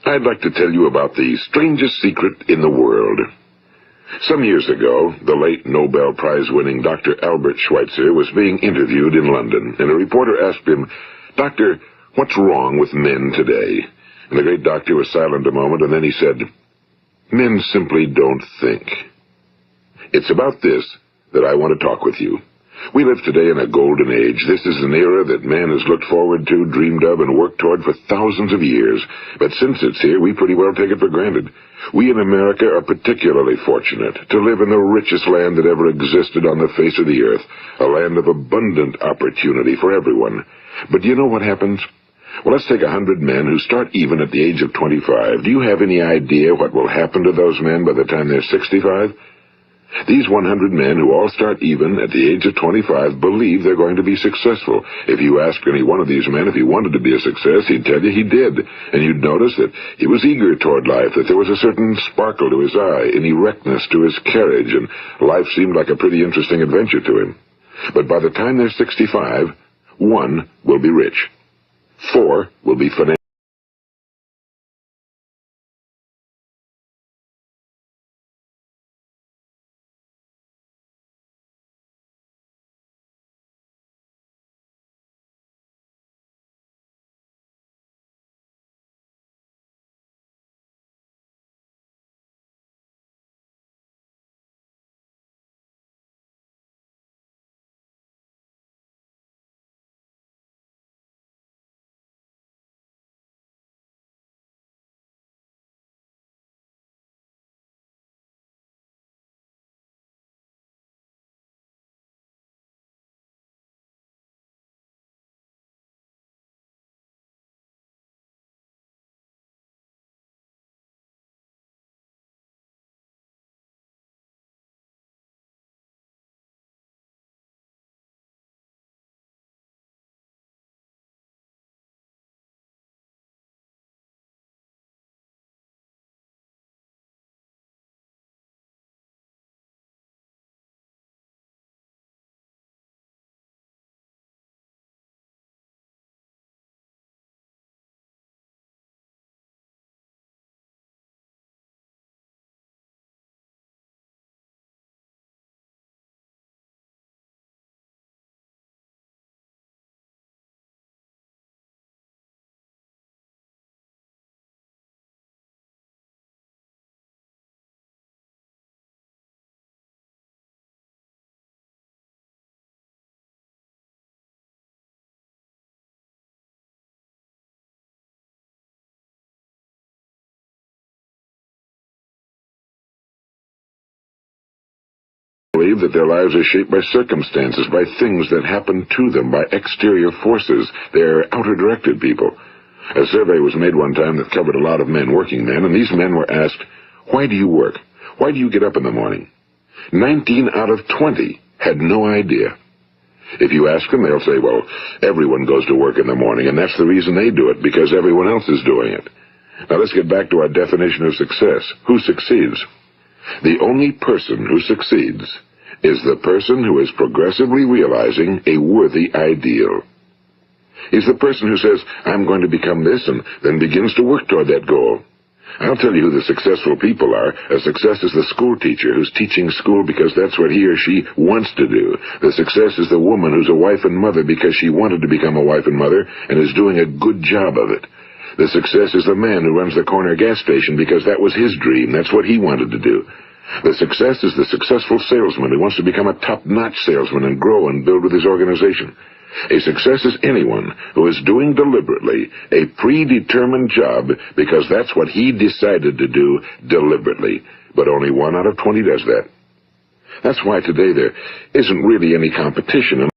I'd like to tell you about the strangest secret in the world. Some years ago, the late Nobel Prize-winning Dr. Albert Schweitzer was being interviewed in London, and a reporter asked him, "Doctor, what's wrong with men today?" And the great doctor was silent a moment, and then he said, "Men simply don't think." It's about this that I want to talk with you. We live today in a golden age. This is an era that man has looked forward to, dreamed of, and worked toward for thousands of years. But since it's here, we pretty well take it for granted. We in America are particularly fortunate to live in the richest land that ever existed on the face of the earth, a land of abundant opportunity for everyone. But do you know what happens? Well, let's take 100 men who start even at the age of 25. Do you have any idea what will happen to those men by the time they're 65? These 100 men who all start even at the age of 25 believe they're going to be successful. If you ask any one of these men if he wanted to be a success, he'd tell you he did. And you'd notice that he was eager toward life, that there was a certain sparkle to his eye, an erectness to his carriage, and life seemed like a pretty interesting adventure to him. But by the time they're 65, 1 will be rich. 4 will be financially believe that their lives are shaped by circumstances, by things that happen to them, by exterior forces. They're outer-directed people. A survey was made one time that covered a lot of men, working men, and these men were asked, "Why do you work? Why do you get up in the morning?" 19 out of 20 had no idea. If you ask them, they'll say, "Well, everyone goes to work in the morning, and that's the reason they do it, because everyone else is doing it." Now let's get back to our definition of success. Who succeeds? The only person who succeeds is the person who is progressively realizing a worthy ideal. He's the person who says, "I'm going to become this," and then begins to work toward that goal. I'll tell you who the successful people are. A success is the school teacher who's teaching school because that's what he or she wants to do. The success is the woman who's a wife and mother because she wanted to become a wife and mother and is doing a good job of it. The success is the man who runs the corner gas station because that was his dream. That's what he wanted to do. The success is the successful salesman who wants to become a top-notch salesman and grow and build with his organization. A success is anyone who is doing deliberately a predetermined job because that's what he decided to do deliberately. But only 1 out of 20 does that. That's why today there isn't really any competition.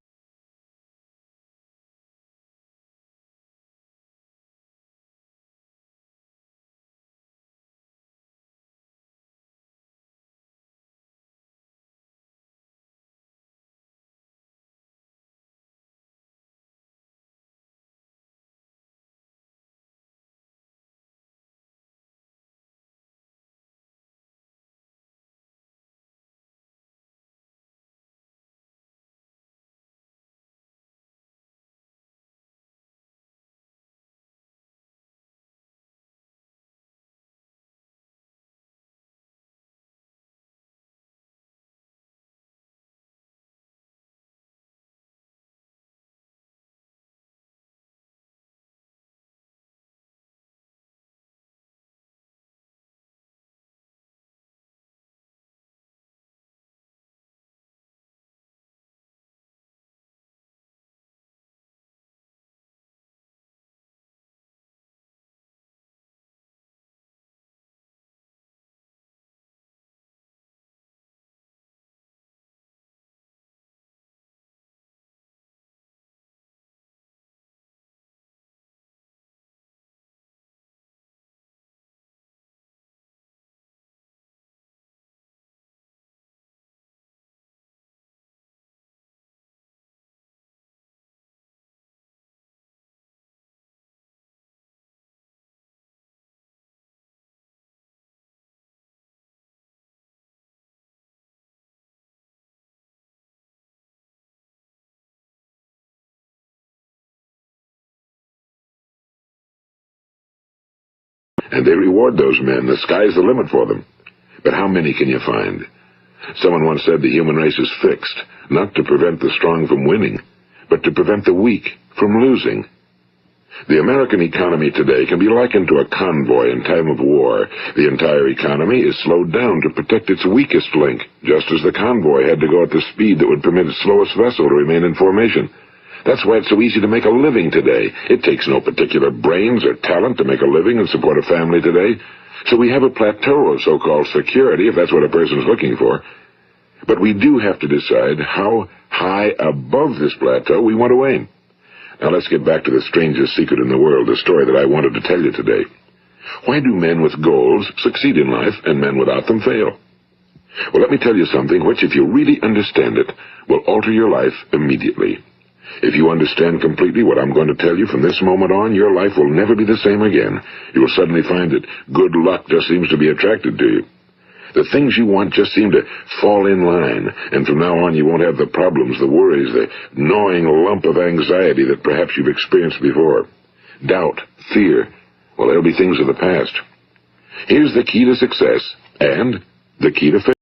and they reward those men. The sky's the limit for them. But how many can you find? Someone once said the human race is fixed, not to prevent the strong from winning, but to prevent the weak from losing. The American economy today can be likened to a convoy in time of war. The entire economy is slowed down to protect its weakest link, just as the convoy had to go at the speed that would permit its slowest vessel to remain in formation. That's why it's so easy to make a living today. It takes no particular brains or talent to make a living and support a family today. So we have a plateau of so-called security, if that's what a person's looking for. But we do have to decide how high above this plateau we want to aim. Now let's get back to the strangest secret in the world, the story that I wanted to tell you today. Why do men with goals succeed in life and men without them fail? Well, let me tell you something which, if you really understand it, will alter your life immediately. If you understand completely what I'm going to tell you from this moment on, your life will never be the same again. You will suddenly find that good luck just seems to be attracted to you. The things you want just seem to fall in line, and from now on you won't have the problems, the worries, the gnawing lump of anxiety that perhaps you've experienced before. Doubt, fear, well, they'll be things of the past. Here's the key to success and the key to failure.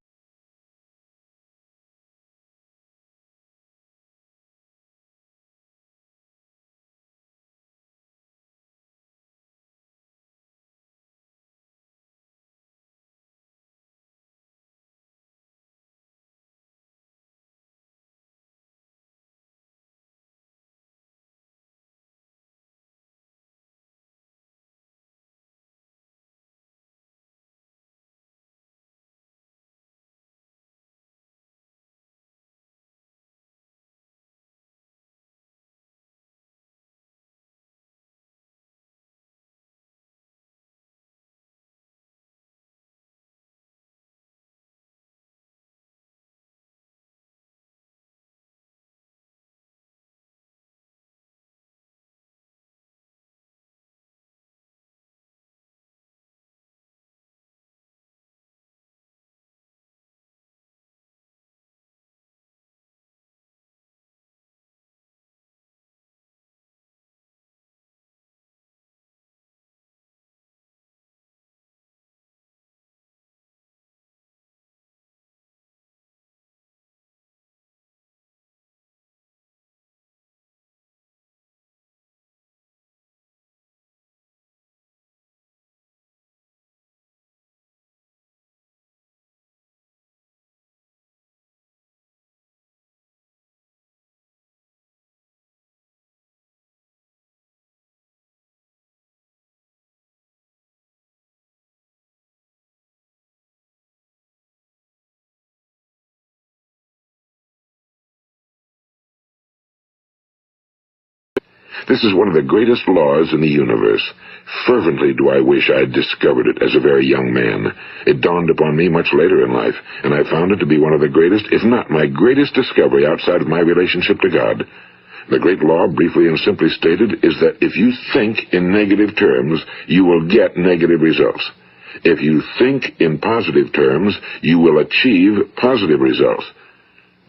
This is one of the greatest laws in the universe. Fervently do I wish I had discovered it as a very young man. It dawned upon me much later in life, and I found it to be one of the greatest, if not my greatest discovery outside of my relationship to God. The great law, briefly and simply stated, is that if you think in negative terms, you will get negative results. If you think in positive terms, you will achieve positive results.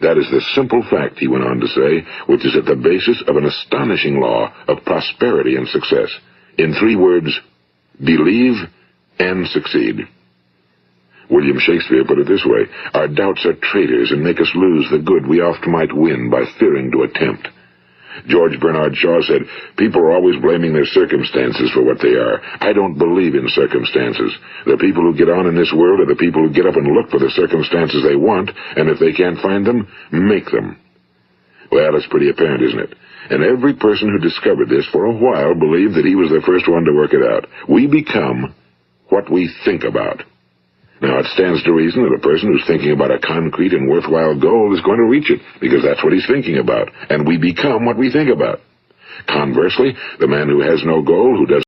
That is the simple fact, he went on to say, which is at the basis of an astonishing law of prosperity and success. In 3 words, believe and succeed. William Shakespeare put it this way: our doubts are traitors and make us lose the good we oft might win by fearing to attempt. George Bernard Shaw said, people are always blaming their circumstances for what they are. I don't believe in circumstances. The people who get on in this world are the people who get up and look for the circumstances they want, and if they can't find them, make them. Well, it's pretty apparent, isn't it? And every person who discovered this for a while believed that he was the first one to work it out. We become what we think about. Now, it stands to reason that a person who's thinking about a concrete and worthwhile goal is going to reach it, because that's what he's thinking about, and we become what we think about. Conversely, the man who has no goal, who doesn't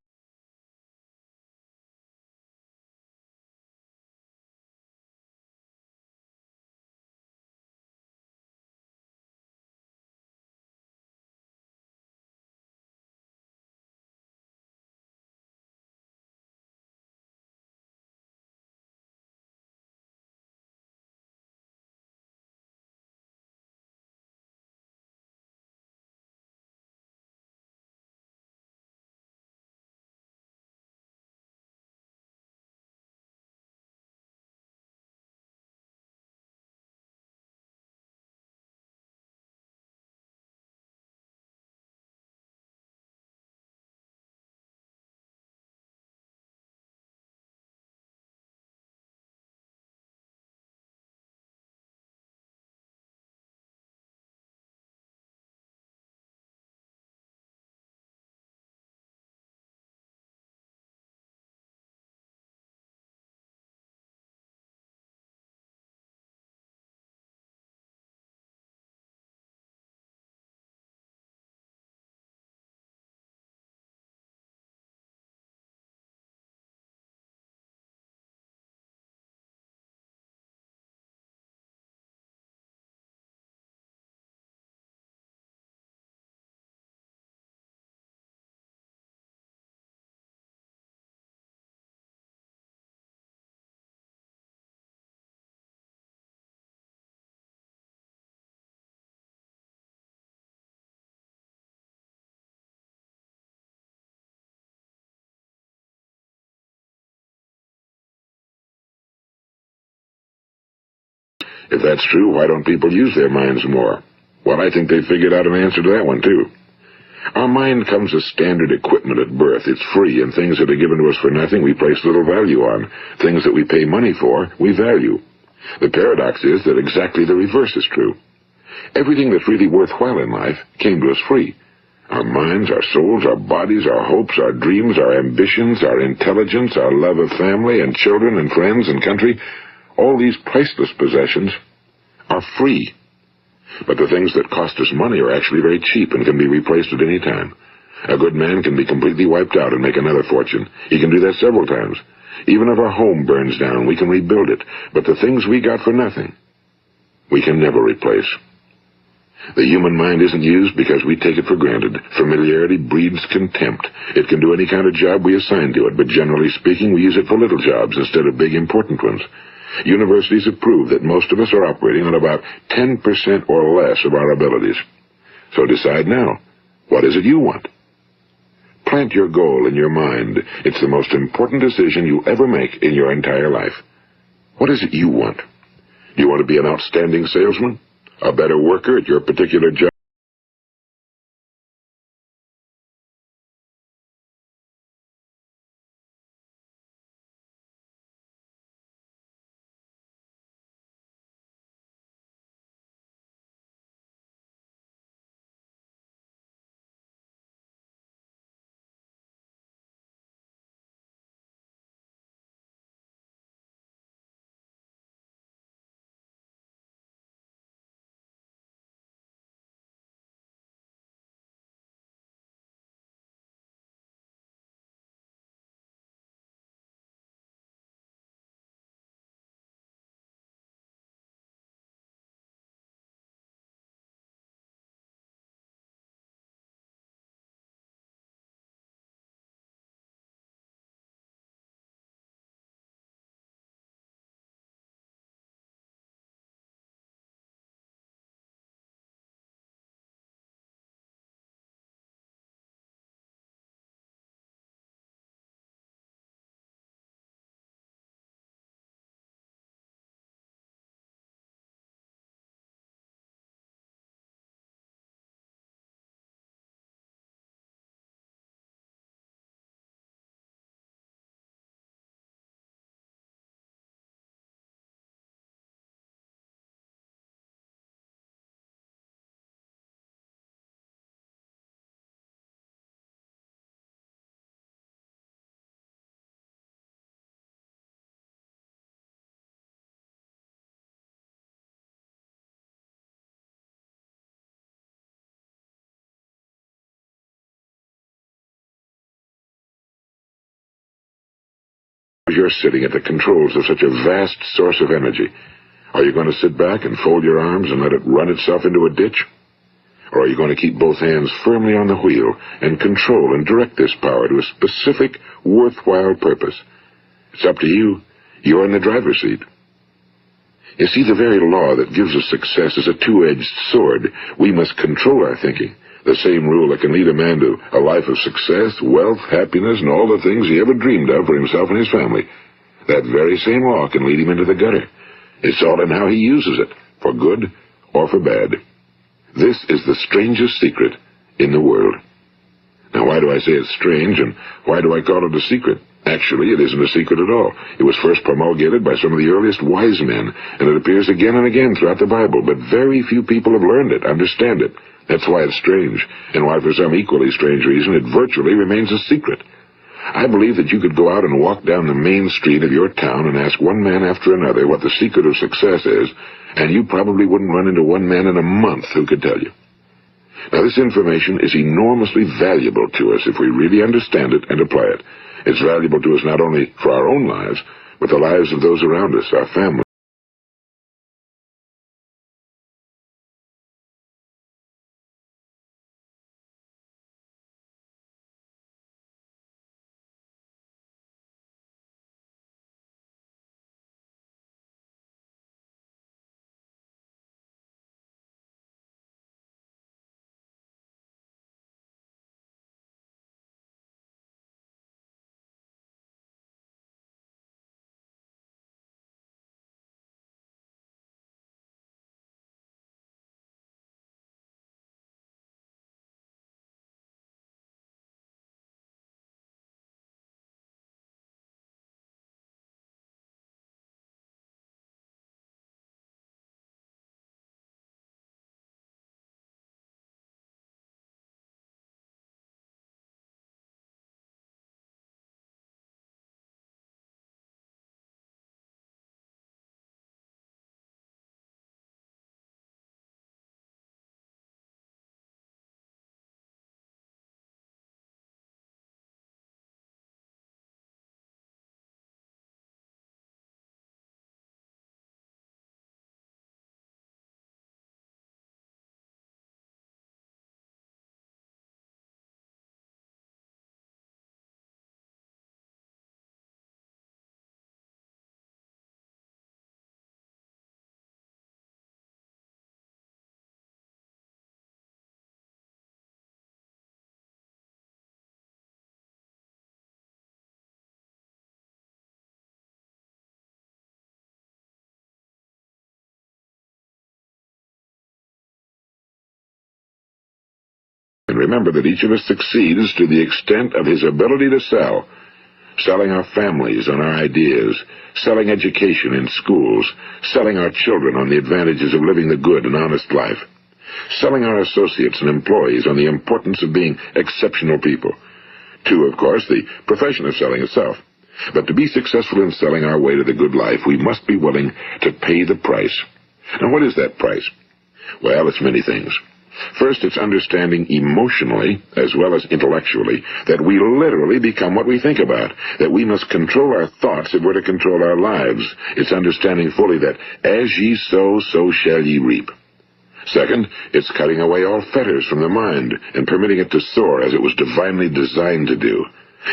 If that's true, why don't people use their minds more? Well, I think they figured out an answer to that one, too. Our mind comes as standard equipment at birth. It's free, and things that are given to us for nothing we place little value on. Things that we pay money for, we value. The paradox is that exactly the reverse is true. Everything that's really worthwhile in life came to us free. Our minds, our souls, our bodies, our hopes, our dreams, our ambitions, our intelligence, our love of family and children and friends and country, all these priceless possessions are free. But the things that cost us money are actually very cheap and can be replaced at any time. A good man can be completely wiped out and make another fortune. He can do that several times. Even if our home burns down, we can rebuild it. But the things we got for nothing, we can never replace. The human mind isn't used because we take it for granted. Familiarity breeds contempt. It can do any kind of job we assign to it, but generally speaking, we use it for little jobs instead of big, important ones. Universities have proved that most of us are operating on about 10% or less of our abilities. So decide now, what is it you want? Plant your goal in your mind. It's the most important decision you'll ever make in your entire life. What is it you want? Do you want to be an outstanding salesman? A better worker at your particular job? You're sitting at the controls of such a vast source of energy. Are you going to sit back and fold your arms and let it run itself into a ditch? Or are you going to keep both hands firmly on the wheel and control and direct this power to a specific, worthwhile purpose? It's up to you. You're in the driver's seat. You see, the very law that gives us success is a two-edged sword. We must control our thinking. The same rule that can lead a man to a life of success, wealth, happiness, and all the things he ever dreamed of for himself and his family. That very same law can lead him into the gutter. It's all in how he uses it, for good or for bad. This is the strangest secret in the world. Now, why do I say it's strange, and why do I call it a secret? Actually, it isn't a secret at all. It was first promulgated by some of the earliest wise men, and it appears again and again throughout the Bible, but very few people have learned it, understand it. That's why it's strange, and why for some equally strange reason it virtually remains a secret. I believe that you could go out and walk down the main street of your town and ask one man after another what the secret of success is, and you probably wouldn't run into one man in a month who could tell you. Now, this information is enormously valuable to us if we really understand it and apply it. It's valuable to us not only for our own lives, but the lives of those around us, our family. And remember that each of us succeeds to the extent of his ability to sell. Selling our families on our ideas, selling education in schools, selling our children on the advantages of living the good and honest life, selling our associates and employees on the importance of being exceptional people. To, of course, the profession of selling itself. But to be successful in selling our way to the good life, we must be willing to pay the price. Now, what is that price? Well, it's many things. First, it's understanding emotionally, as well as intellectually, that we literally become what we think about, that we must control our thoughts if we're to control our lives. It's understanding fully that as ye sow, so shall ye reap. Second, it's cutting away all fetters from the mind and permitting it to soar as it was divinely designed to do.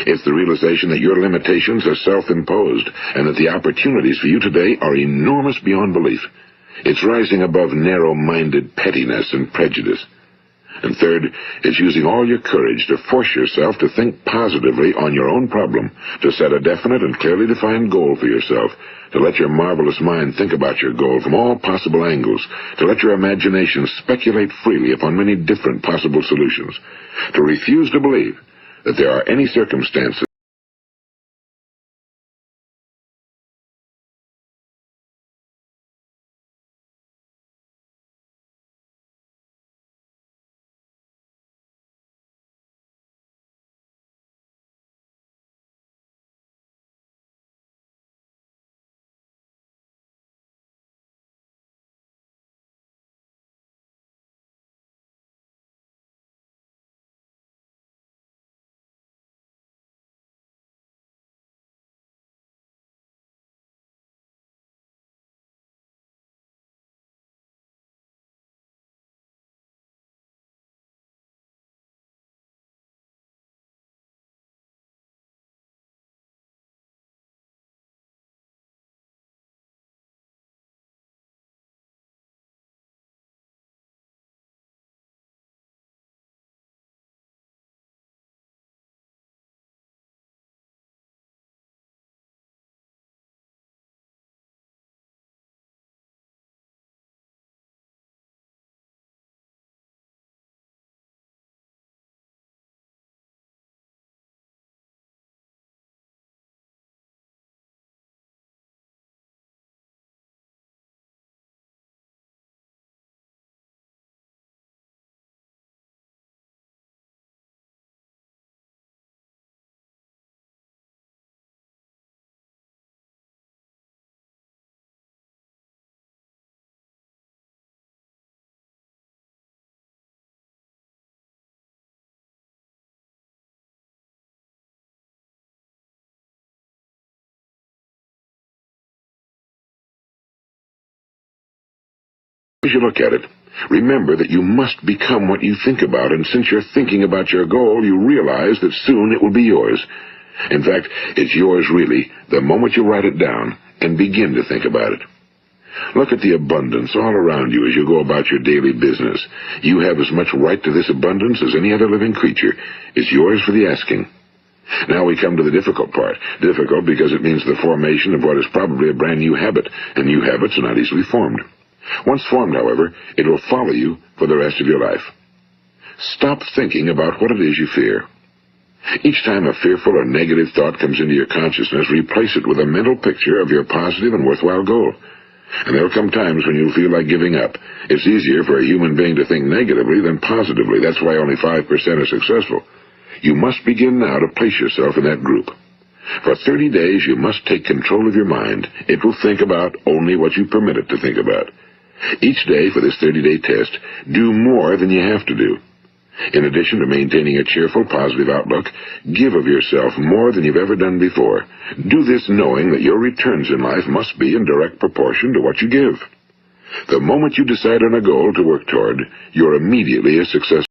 It's the realization that your limitations are self-imposed and that the opportunities for you today are enormous beyond belief. It's rising above narrow-minded pettiness and prejudice. And third, it's using all your courage to force yourself to think positively on your own problem, to set a definite and clearly defined goal for yourself, to let your marvelous mind think about your goal from all possible angles, to let your imagination speculate freely upon many different possible solutions, to refuse to believe that there are any circumstances as you look at it, remember that you must become what you think about, and since you're thinking about your goal, you realize that soon it will be yours. In fact, it's yours really the moment you write it down and begin to think about it. Look at the abundance all around you as you go about your daily business. You have as much right to this abundance as any other living creature. It's yours for the asking. Now we come to the difficult part. Difficult because it means the formation of what is probably a brand new habit, and new habits are not easily formed. Once formed, however, it will follow you for the rest of your life. Stop thinking about what it is you fear. Each time a fearful or negative thought comes into your consciousness, replace it with a mental picture of your positive and worthwhile goal. And there'll come times when you'll feel like giving up. It's easier for a human being to think negatively than positively. That's why only 5% are successful. You must begin now to place yourself in that group. For 30 days, you must take control of your mind. It will think about only what you permit it to think about. Each day for this 30-day test, do more than you have to do. In addition to maintaining a cheerful, positive outlook, give of yourself more than you've ever done before. Do this knowing that your returns in life must be in direct proportion to what you give. The moment you decide on a goal to work toward, you're immediately a success.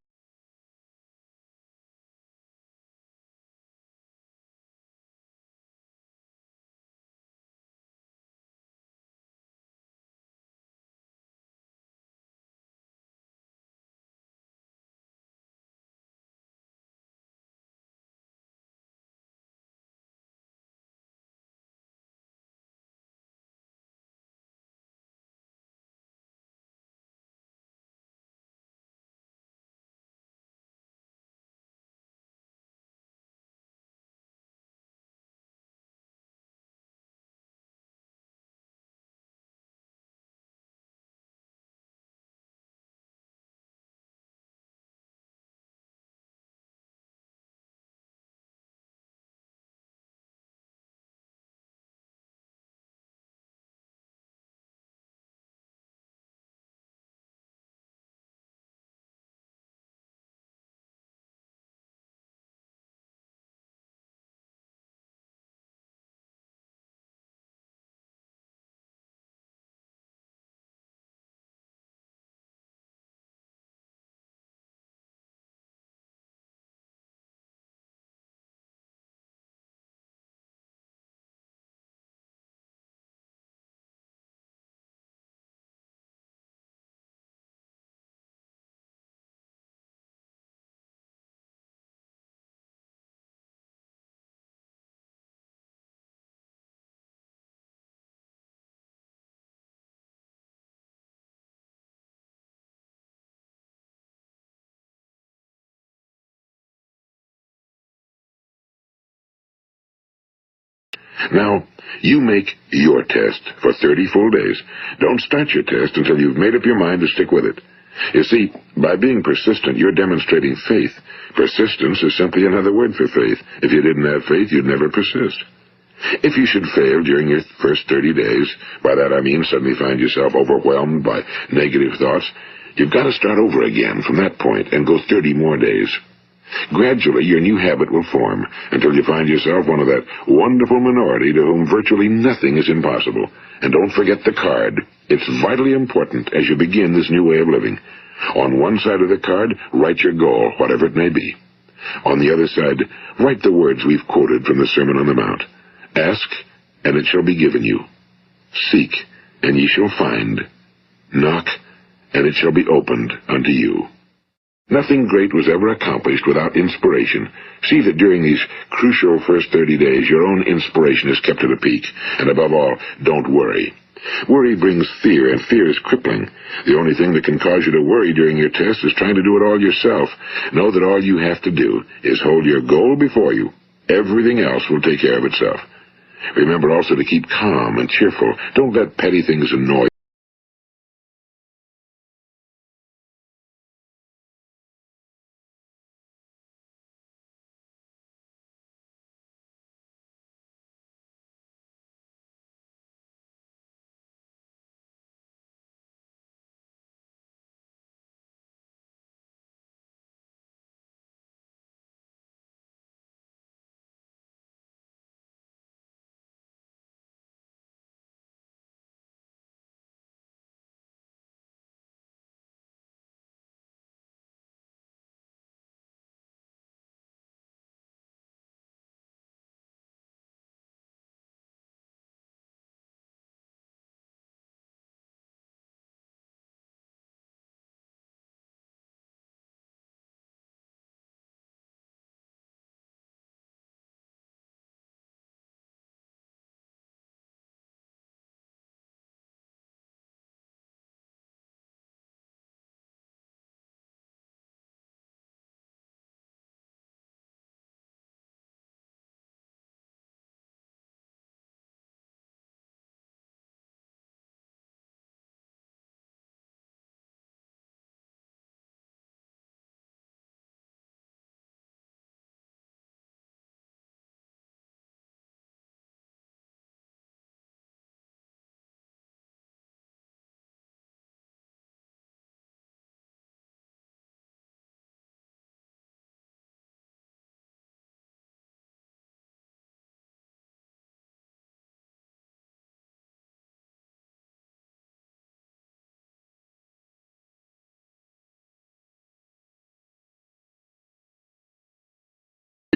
Now, you make your test for 30 full days. Don't start your test until you've made up your mind to stick with it. You see, by being persistent, you're demonstrating faith. Persistence is simply another word for faith. If you didn't have faith, you'd never persist. If you should fail during your first 30 days, by that I mean suddenly find yourself overwhelmed by negative thoughts, you've got to start over again from that point and go 30 more days. Gradually, your new habit will form until you find yourself one of that wonderful minority to whom virtually nothing is impossible. And don't forget the card. It's vitally important as you begin this new way of living. On one side of the card, write your goal, whatever it may be. On the other side, write the words we've quoted from the Sermon on the Mount. Ask, and it shall be given you. Seek, and ye shall find. Knock, and it shall be opened unto you. Nothing great was ever accomplished without inspiration. See that during these crucial first 30 days, your own inspiration is kept at a peak. And above all, don't worry. Worry brings fear, and fear is crippling. The only thing that can cause you to worry during your test is trying to do it all yourself. Know that all you have to do is hold your goal before you. Everything else will take care of itself. Remember also to keep calm and cheerful. Don't let petty things annoy you.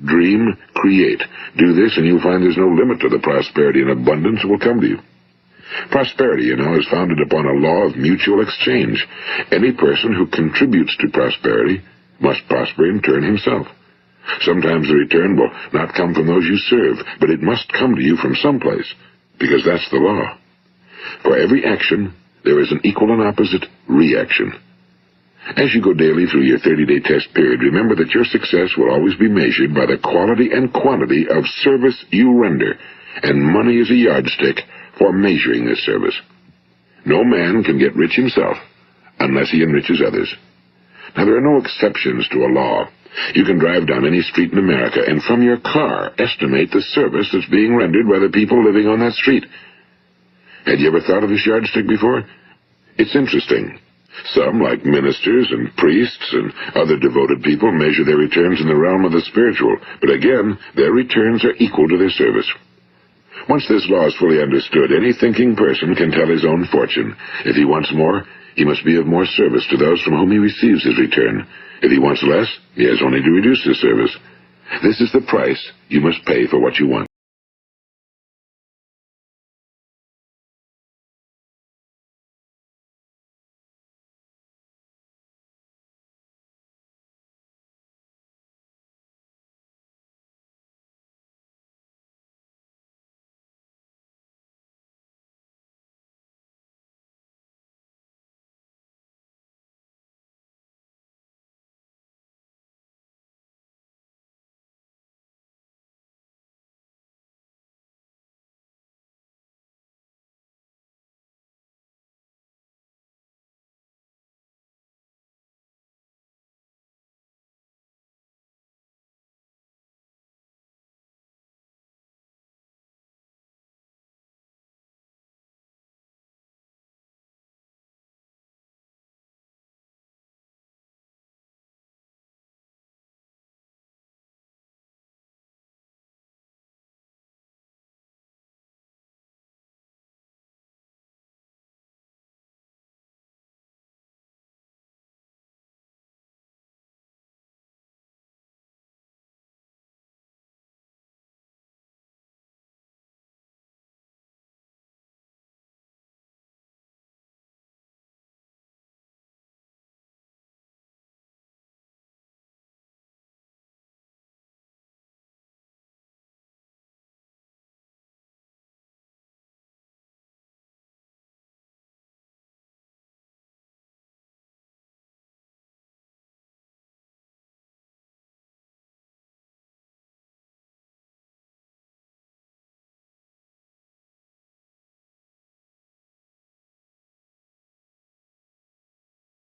Dream, create. Do this and you'll find there's no limit to the prosperity and abundance that will come to you. Prosperity, is founded upon a law of mutual exchange. Any person who contributes to prosperity must prosper in turn himself. Sometimes the return will not come from those you serve, but it must come to you from someplace, because that's the law. For every action, there is an equal and opposite reaction. As you go daily through your 30-day test period, remember that your success will always be measured by the quality and quantity of service you render, and money is a yardstick for measuring this service. No man can get rich himself unless he enriches others. Now, there are no exceptions to a law. You can drive down any street in America and from your car estimate the service that's being rendered by the people living on that street. Had you ever thought of this yardstick before? It's interesting. Some, like ministers and priests and other devoted people, measure their returns in the realm of the spiritual, but again, their returns are equal to their service. Once this law is fully understood, any thinking person can tell his own fortune. If he wants more, he must be of more service to those from whom he receives his return. If he wants less, he has only to reduce his service. This is the price you must pay for what you want.